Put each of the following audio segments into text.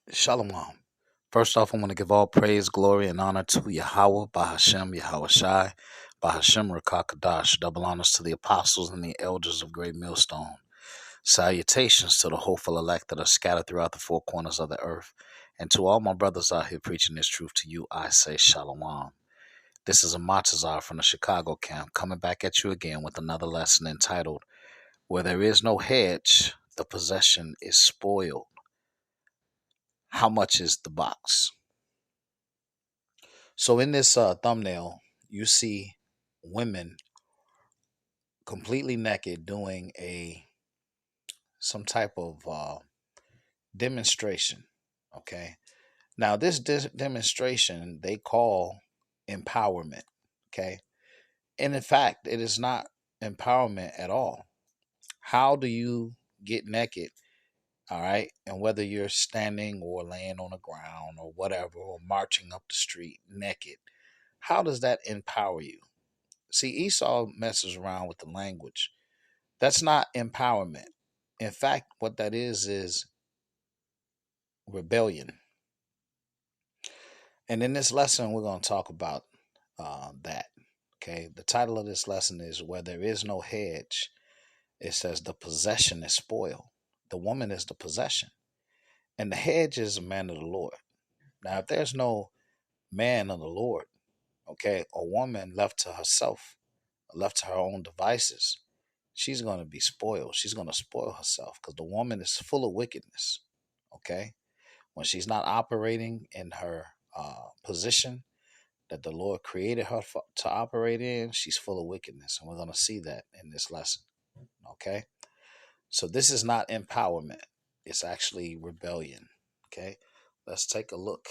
Shalom. First off, I want to give all praise, glory, and honor to Yahweh, Bahashem, Yahweh Shai, Bahashem, Rakakadash. Double honors to the apostles and the elders of Great Millstone. Salutations to the hopeful elect that are scattered throughout the four corners of the earth. And to all my brothers out here preaching this truth to you, I say Shalom. This is a Matazar from the Chicago camp coming back at you again with another lesson entitled, Where There Is No Hedge, the Possession is Spoiled. How much is the box? So in this thumbnail, you see women completely naked doing a some type of demonstration. Okay. Now this demonstration they call empowerment. Okay. And in fact, it is not empowerment at all. How do you get naked? All right. And whether you're standing or laying on the ground or whatever, or marching up the street naked, how does that empower you? See, Esau messes around with the language. That's not empowerment. In fact, what that is rebellion. And in this lesson, we're going to talk about that. Okay. The title of this lesson is Where There Is No Hedge. It says the possession is spoiled. The woman is the possession. And the hedge is a man of the Lord. Now, if there's no man of the Lord, okay, a woman left to herself, left to her own devices, she's going to be spoiled. She's going to spoil herself because the woman is full of wickedness. Okay. When she's not operating in her position that the Lord created her to operate in, she's full of wickedness. And we're going to see that in this lesson. Okay. So this is not empowerment, it's actually rebellion. Okay. Let's take a look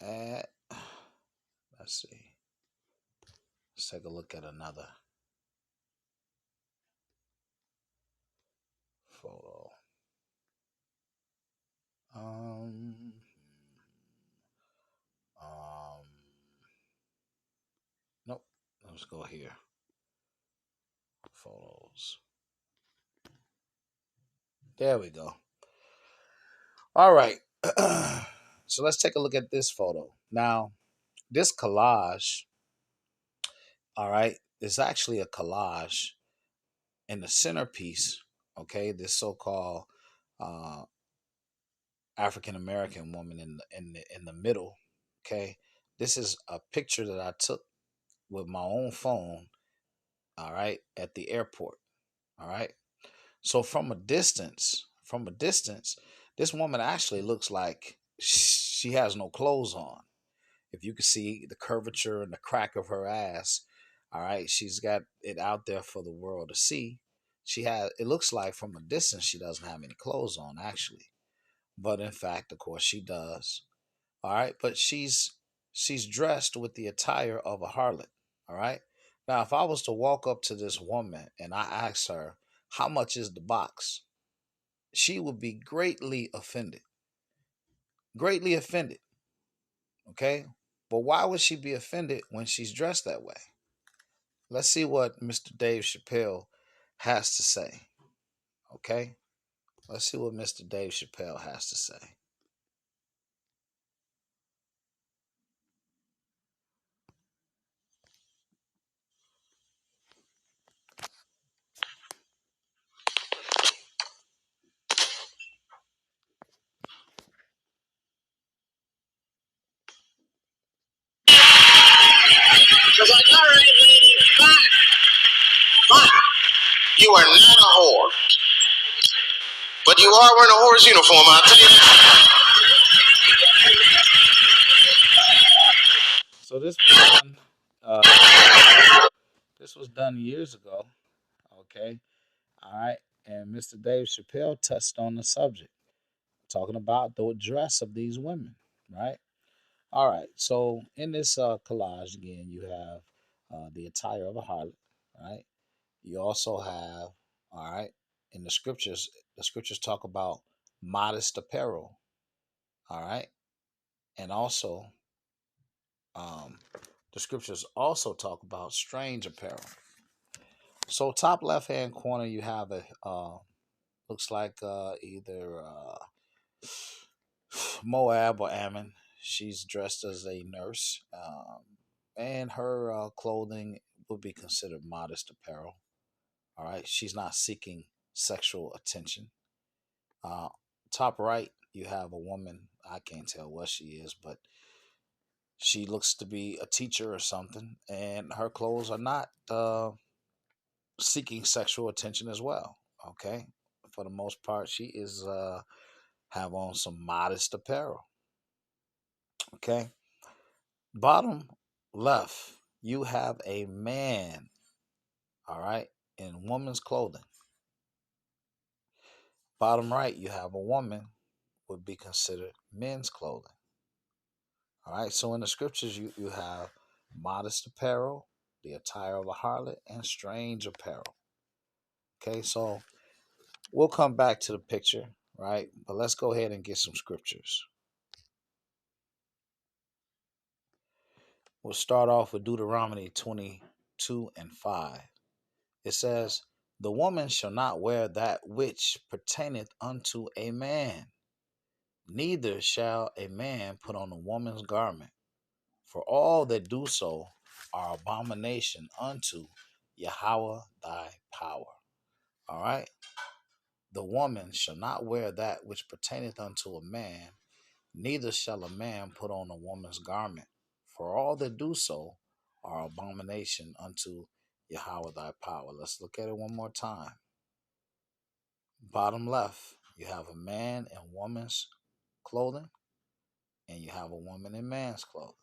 at, let's see. Let's take a look at another photo. Um, um, nope. Let's go here. Photos. There we go. All right. So let's take a look at this photo. Now, this collage, all right, is actually a collage in the centerpiece, okay, this so-called uh, African American woman in the middle, okay. This is a picture that I took with my own phone, all right, at the airport, all right. So from a distance, this woman actually looks like she has no clothes on. If you can see the curvature and the crack of her ass, all right, she's got it out there for the world to see. It looks like from a distance she doesn't have any clothes on actually, but in fact, of course, she does. All right, but she's dressed with the attire of a harlot. All right. Now, if I was to walk up to this woman and I asked her how much is the box, she would be greatly offended. Greatly offended. Okay. But why would she be offended when she's dressed that way? Let's see what Mr. Dave Chappelle has to say. Okay? Let's see what Mr. Dave Chappelle has to say. Because like, all right, lady, fine. Fine. You are not a whore. But you are wearing a whore's uniform, I'll tell you that. So this was done years ago. Okay. All right. And Mr. Dave Chappelle touched on the subject, talking about the dress of these women, right? All right. So in this collage, again, you have the attire of a harlot, right? You also have, all right, in the scriptures talk about modest apparel, all right, and also um, the scriptures also talk about strange apparel. So top left hand corner, you have Looks like either Moab or Ammon. She's dressed as a nurse, and her clothing would be considered modest apparel. All right, she's not seeking sexual attention. Uh, Top right, you have a woman. I can't tell what she is, but she looks to be a teacher or something, and her clothes are not seeking sexual attention as well. Okay, for the most part, she is have on some modest apparel. Okay, bottom left, you have a man. All right, in woman's clothing. Bottom right, you have a woman would be considered men's clothing. All right, so in the scriptures, you have modest apparel, the attire of a harlot, and strange apparel. Okay, so we'll come back to the picture, right? But let's go ahead and get some scriptures. We'll start off with Deuteronomy 22 and 5. It says, "The woman shall not wear that which pertaineth unto a man, neither shall a man put on a woman's garment. For all that do so are abomination unto Yahweh thy power." All right. The woman shall not wear that which pertaineth unto a man, neither shall a man put on a woman's garment. For all that do so are abomination unto Yahweh thy power. Let's look at it one more time. Bottom left, you have a man in woman's clothing, and you have a woman in man's clothing.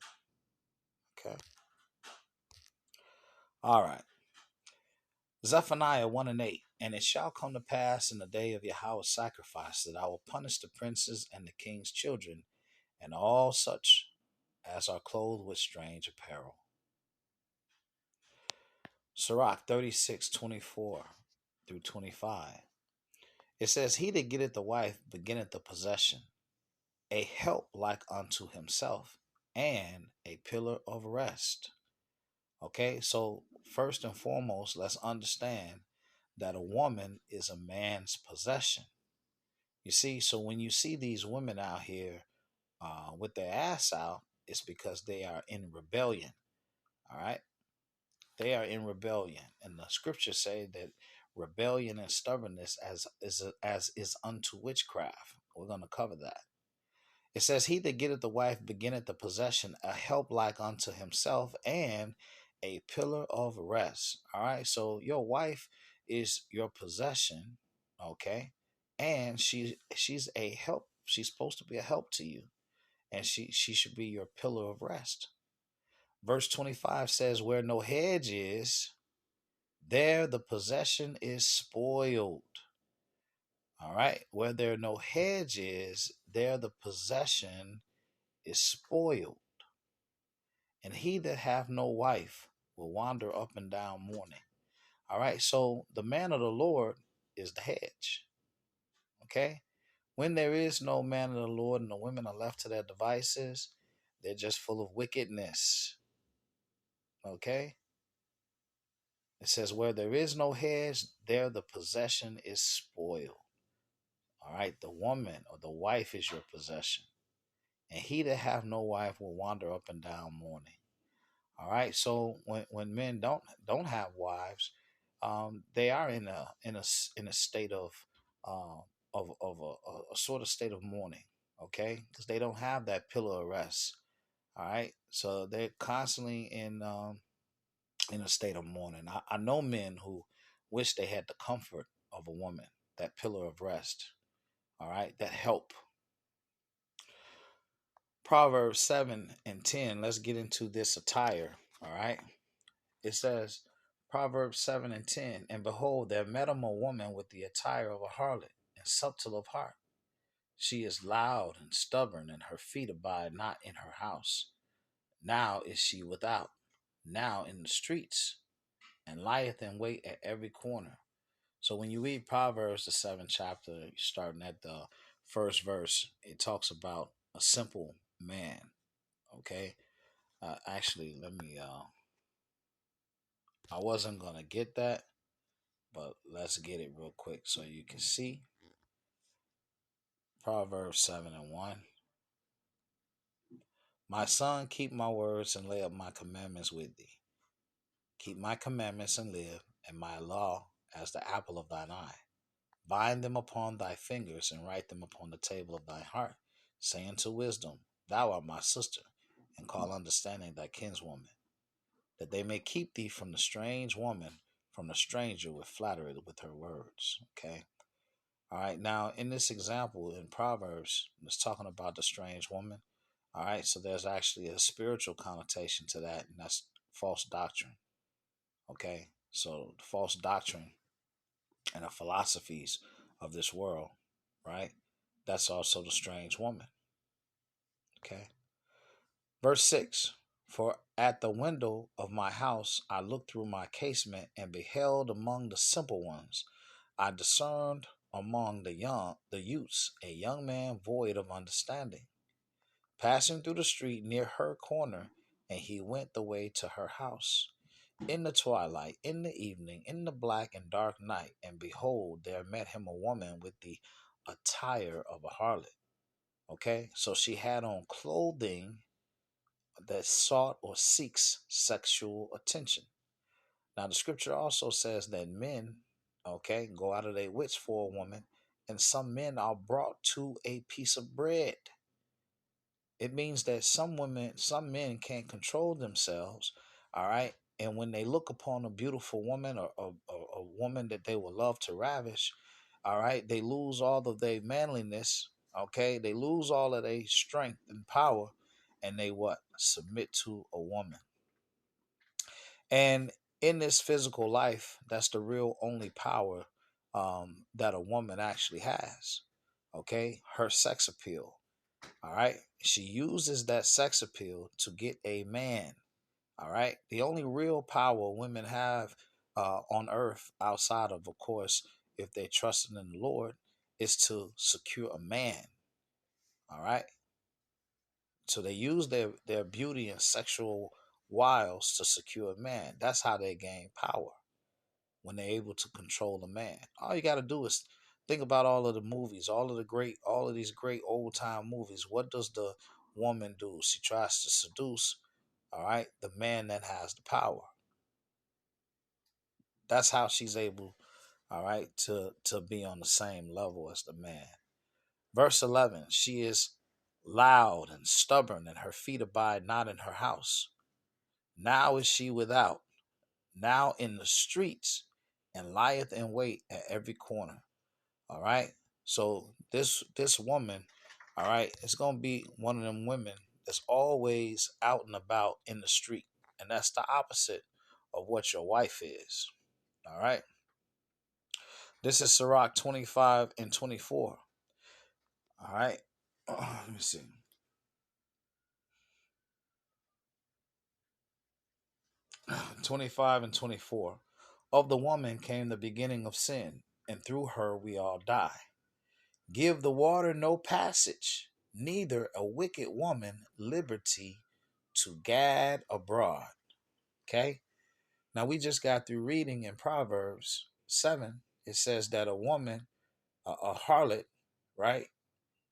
Okay. All right. Zephaniah 1 and 8. "And it shall come to pass in the day of Yahweh's sacrifice that I will punish the princes and the king's children and all such as are clothed with strange apparel." Sirach 36:24 through 25. It says, "He that getteth the wife beginneth the possession, a help like unto himself, and a pillar of rest." Okay, so first and foremost, let's understand that a woman is a man's possession. You see, so when you see these women out here with their ass out, it's because they are in rebellion. All right, they are in rebellion, and the scriptures say that rebellion and stubbornness as is unto witchcraft. We're going to cover that. It says, "He that getteth the wife beginneth the possession, a help like unto himself, and a pillar of rest." All right, so your wife is your possession, okay, and she's a help. She's supposed to be a help to you, and she should be your pillar of rest. Verse 25 says, "Where no hedge is, there the possession is spoiled." All right, where there no hedge is, there the possession is spoiled. "And he that hath no wife will wander up and down mourning." All right, so the man of the Lord is the hedge. Okay, when there is no man of the Lord and the women are left to their devices, they're just full of wickedness. Okay, it says, "Where there is no hedge, there the possession is spoiled." All right, the woman or the wife is your possession. "And he that hath no wife will wander up and down mourning." All right. So when men don't have wives, they are in a state of a sort of state of mourning. Okay, because they don't have that pillar of rest. All right. So they're constantly in a state of mourning. I know men who wish they had the comfort of a woman, that pillar of rest. All right, that help. Proverbs 7 and 10. Let's get into this attire. All right. It says, Proverbs 7 and 10, "And behold, there met him a woman with the attire of a harlot, and subtle of heart. She is loud and stubborn, and her feet abide not in her house. Now is she without, now in the streets, and lieth in wait at every corner." So when you read Proverbs, the seventh chapter, starting at the first verse, it talks about a simple man. Okay. Actually, let me. I wasn't gonna get that, but let's get it real quick so you can see. Proverbs 7 and 1. My son, keep my words and lay up my commandments with thee. Keep my commandments and live, and my law as the apple of thine eye. Bind them upon thy fingers and write them upon the table of thy heart, saying to wisdom, thou art my sister, and call understanding thy kinswoman, that they may keep thee from the strange woman, from the stranger with flattery with her words. Okay. All right. Now, in this example in Proverbs, it's talking about the strange woman. All right. So there's actually a spiritual connotation to that, and that's false doctrine. Okay. So the false doctrine and the philosophies of this world, right? That's also the strange woman. Okay. Verse 6. For at the window of my house I looked through my casement and beheld among the simple ones. I discerned among the youths, a young man void of understanding, passing through the street near her corner, and he went the way to her house. In the twilight, in the evening, in the black and dark night, and behold, there met him a woman with the attire of a harlot. Okay, so she had on clothing that sought or seeks sexual attention. Now, the scripture also says that men, okay, go out of their wits for a woman, and some men are brought to a piece of bread. It means that some men can't control themselves, all right? And when they look upon a beautiful woman or a woman that they would love to ravish, all right, they lose all of their manliness, okay? They lose all of their strength and power, and they what? Submit to a woman. And in this physical life, that's the real only power that a woman actually has, okay? Her sex appeal. All right. She uses that sex appeal to get a man. All right. The only real power women have on earth, outside of course, if they're trusting in the Lord, is to secure a man. All right. So they use their beauty and sexual wiles to secure a man. That's how they gain power, when they're able to control a man. All you got to do is think about all of the movies, all of these great old time movies. What does the woman do? She tries to seduce, all right, the man that has the power. That's how she's able, all right, to be on the same level as the man. Verse 11, she is loud and stubborn, and her feet abide not in her house. Now is she without, now in the streets, and lieth in wait at every corner. All right. So this woman, all right, it's gonna be one of them women that's always out and about in the street. And that's the opposite of what your wife is. All right. This is Sirach 25 and 24. All right. Let me see. 25 and 24. Of the woman came the beginning of sin, and through her we all die. Give the water no passage, neither a wicked woman liberty to gad abroad. Okay? Now we just got through reading in Proverbs 7. It says that a woman, a harlot, right?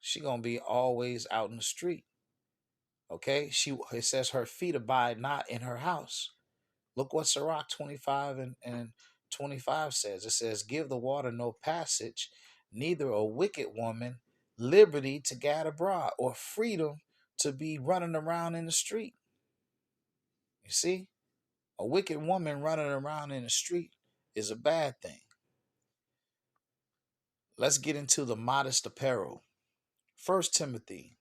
She gonna be always out in the street. Okay? It says her feet abide not in her house. Look what Sirach 25 and 25 says. It says, give the water no passage, neither a wicked woman liberty to gad abroad, or freedom to be running around in the street. You see, a wicked woman running around in the street is a bad thing. Let's get into the modest apparel. 1 Timothy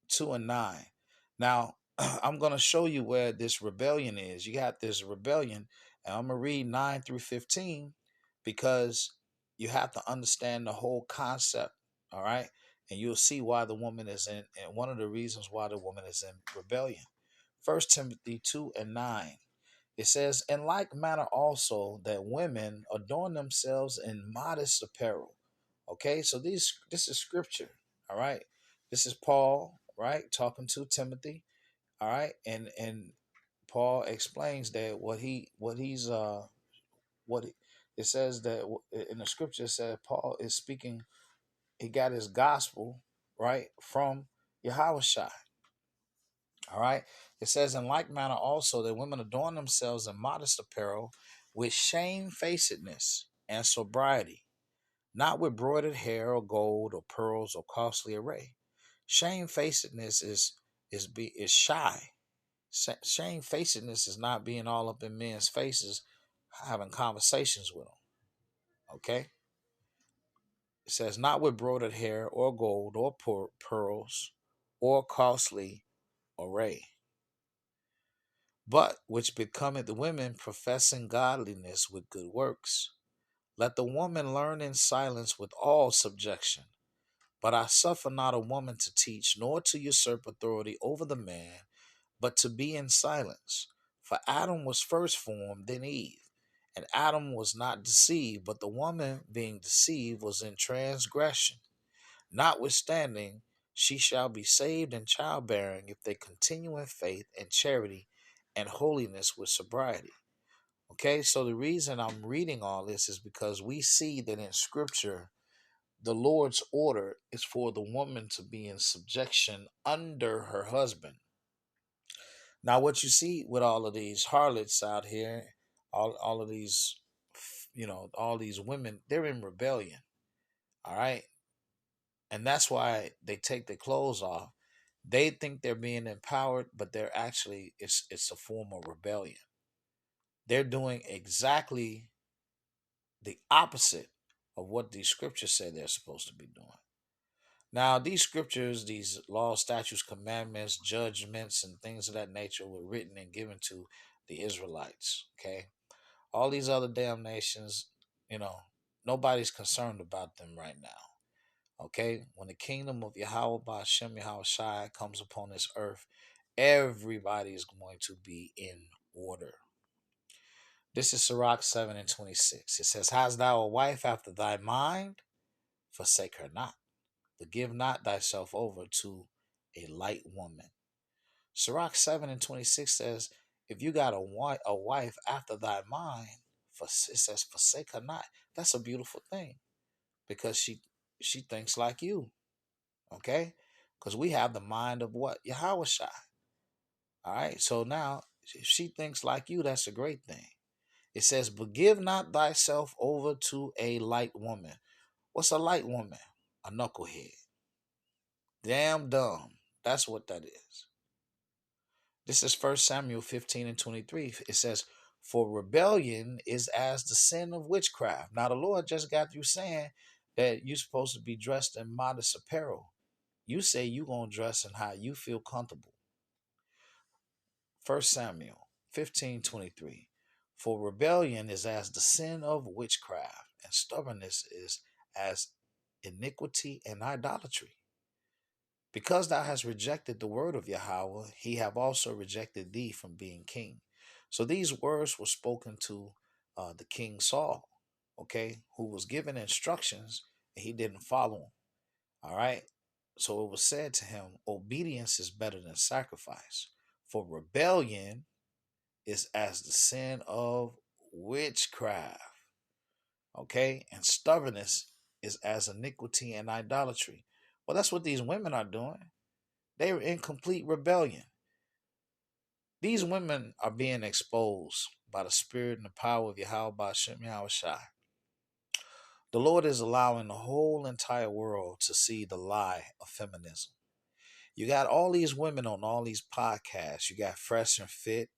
2 and 9. Now, I'm going to show you where this rebellion is. You got this rebellion, and I'm going to read 9 through 15 because you have to understand the whole concept, all right? And you'll see why the woman is in, and one of the reasons why the woman is in rebellion. 1 Timothy 2 and 9. It says, in like manner also that women adorn themselves in modest apparel. Okay, so this is scripture, all right? This is Paul, right, talking to Timothy, all right? And Paul explains that what it says that in the scripture, it said Paul is speaking He got his gospel, right, from Yahweh. All right. It says, in like manner also that women adorn themselves in modest apparel with shamefacedness and sobriety, not with broidered hair or gold or pearls or costly array. Shamefacedness is shy. Shamefacedness is not being all up in men's faces, having conversations with them. Okay. It says, not with broidered hair or gold or pearls or costly array, but which becometh the women professing godliness with good works. Let the woman learn in silence with all subjection. But I suffer not a woman to teach, nor to usurp authority over the man, but to be in silence. For Adam was first formed, then Eve. And Adam was not deceived, but the woman being deceived was in transgression. Notwithstanding, she shall be saved in childbearing if they continue in faith and charity and holiness with sobriety. Okay, so the reason I'm reading all this is because we see that in scripture, the Lord's order is for the woman to be in subjection under her husband. Now, what you see with all of these harlots out here, all of these, all these women, they're in rebellion. All right. And that's why they take their clothes off. They think they're being empowered, but they're actually, it's a form of rebellion. They're doing exactly the opposite of what these scriptures say they're supposed to be doing. Now, these scriptures, these laws, statutes, commandments, judgments, and things of that nature were written and given to the Israelites. Okay. All these other damn nations, nobody's concerned about them right now. Okay. When the kingdom of Yahweh Ba'Shem Yahweh Shai comes upon this earth, everybody is going to be in order. This is Sirach 7 and 26. It says, hast thou a wife after thy mind? Forsake her not, but give not thyself over to a light woman. Sirach 7 and 26 says, if you got a wife after thy mind, it says, forsake her not. That's a beautiful thing because she thinks like you. Okay? Because we have the mind of what? Yahweh Shai. All right? So now, if she thinks like you, that's a great thing. It says, but give not thyself over to a light woman. What's a light woman? A knucklehead. Damn dumb. That's what that is. This is 1 Samuel 15 and 23. It says, for rebellion is as the sin of witchcraft. Now, the Lord just got through saying that you're supposed to be dressed in modest apparel. You say you're going to dress in how you feel comfortable. 1 Samuel 15:23. For rebellion is as the sin of witchcraft, and stubbornness is as iniquity and idolatry. Because thou hast rejected the word of Yahweh, he have also rejected thee from being king. So these words were spoken to the King Saul, okay, who was given instructions and he didn't follow them. All right. So it was said to him, obedience is better than sacrifice, for rebellion is as the sin of witchcraft. Okay. And stubbornness is as iniquity and idolatry. Well, that's what these women are doing. They are in complete rebellion. These women are being exposed by the spirit and the power of Yahweh Ba'Shem Yahweh Shai. The Lord is allowing the whole entire world to see the lie of feminism. You got all these women on all these podcasts. You got Fresh and Fit.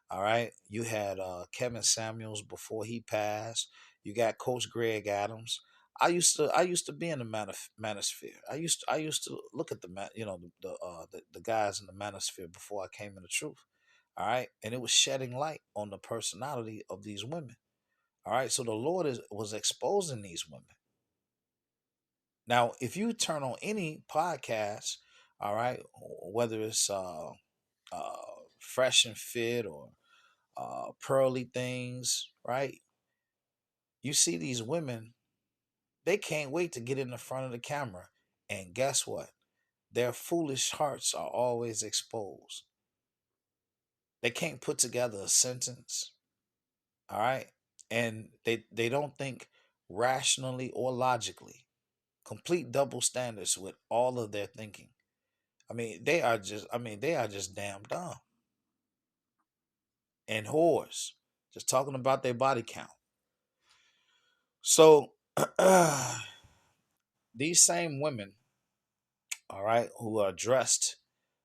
All right. You had Kevin Samuels before he passed. You got Coach Greg Adams. I used to be in the manosphere. I used to look at the guys in the manosphere before I came in the truth. All right. And it was shedding light on the personality of these women. All right. So the Lord was exposing these women. Now, if you turn on any podcast, all right, whether it's uh, Fresh and Fit or Pearly Things, right? You see these women, they can't wait to get in the front of the camera. And guess what? Their foolish hearts are always exposed. They can't put together a sentence, all right? And they don't think rationally or logically. Complete double standards with all of their thinking. They are just damn dumb and whores. Just talking about their body count. So these same women, all right, who are dressed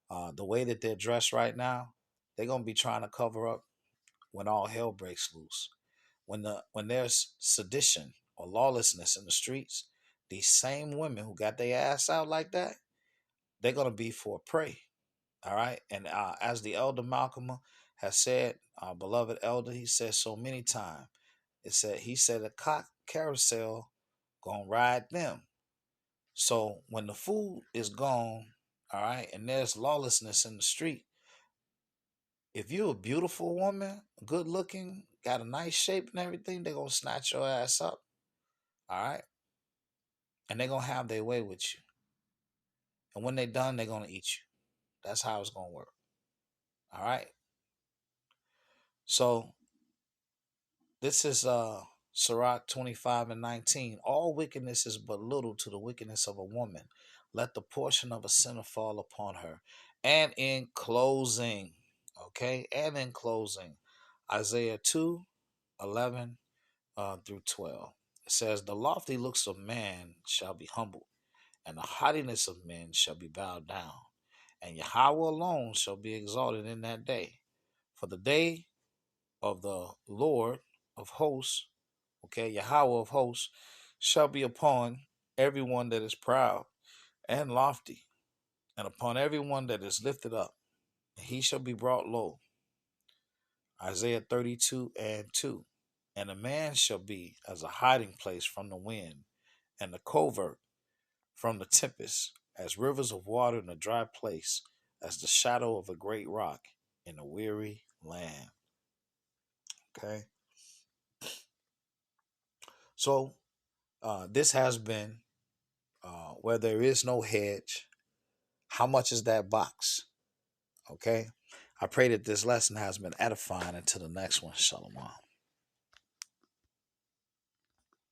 the way that they're dressed right now, they're gonna be trying to cover up when all hell breaks loose. When there's sedition or lawlessness in the streets, these same women who got their ass out like that, they're gonna be for prey. All right, and as the elder Malcolm has said, our beloved elder, he said so many times. He said a cock carousel gonna ride them. So when the food is gone, all right, and there's lawlessness in the street, if you're a beautiful woman, good looking, got a nice shape and everything, they're gonna snatch your ass up. All right. And they're gonna have their way with you. And when they're done, they're gonna eat you. That's how it's gonna work. All right. So this is Sirach 25 and 19. All wickedness is but little to the wickedness of a woman. Let the portion of a sinner fall upon her. And in closing, okay, and in closing, Isaiah 2:11 through 12. It says, the lofty looks of man shall be humbled, and the haughtiness of men shall be bowed down, and Yahweh alone shall be exalted in that day. For the day of the Lord of hosts, okay, Yahweh of hosts, shall be upon everyone that is proud and lofty, and upon everyone that is lifted up, and he shall be brought low. Isaiah 32 and 2. And a man shall be as a hiding place from the wind, and a covert from the tempest, as rivers of water in a dry place, as the shadow of a great rock in a weary land. Okay. So this has been where there is no hedge. How much is that box? Okay. I pray that this lesson has been edifying. Until the next one. Shalom.